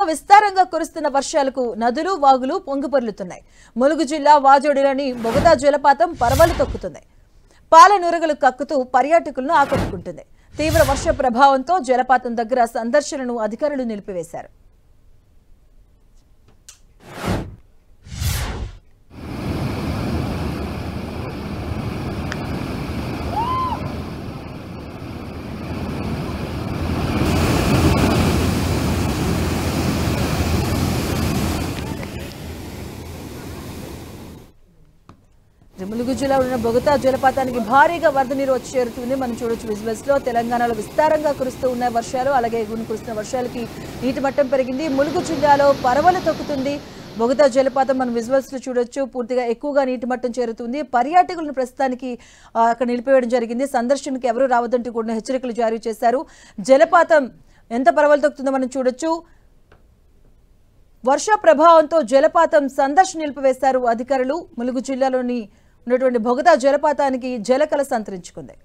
విస్తారంగా కురుస్తున్న వర్షాలకు నదులు వాగులు పొంగిపొర్లుతున్నాయి. ములుగు జిల్లా వాజోడిలోని బొగతా జలపాతం పరవలు తొక్కుతుంది. పాలనురగలు కక్కుతూ పర్యాటకులను ఆకట్టుకుంటుంది. తీవ్ర వర్ష ప్రభావంతో జలపాతం దగ్గర సందర్శనను అధికారులు నిలిపివేశారు. ములుగు జిల్లాలో ఉన్న బొగతా జలపాతానికి భారీగా వరద నీరు వచ్చి చేరుతుంది. మనం చూడొచ్చు విజువల్స్ లో. తెలంగాణలో విస్తారంగా కురుస్తూ ఉన్న వర్షాలు, అలాగే కురుస్తున్న వర్షాలకి నీటి మట్టం పెరిగింది. ములుగు జిల్లాలో పరవలు తొక్కుతుంది బొగతా జలపాతం. మనం విజువల్స్ లో చూడొచ్చు. పూర్తిగా ఎక్కువగా నీటి మట్టం చేరుతుంది. పర్యాటకులను ప్రస్తుతానికి అక్కడ నిలిపివేయడం జరిగింది. సందర్శనకు ఎవరూ రావద్దంటూ కూడా హెచ్చరికలు జారీ చేశారు. జలపాతం ఎంత పరవలు తొక్కుతుందో మనం చూడొచ్చు. వర్ష ప్రభావంతో జలపాతం సందర్శన నిలిపివేశారు అధికారులు. ములుగు జిల్లాలోని ఉన్నటువంటి బొగతా జలపాతానికి జలకళ సంతరించుకుంది.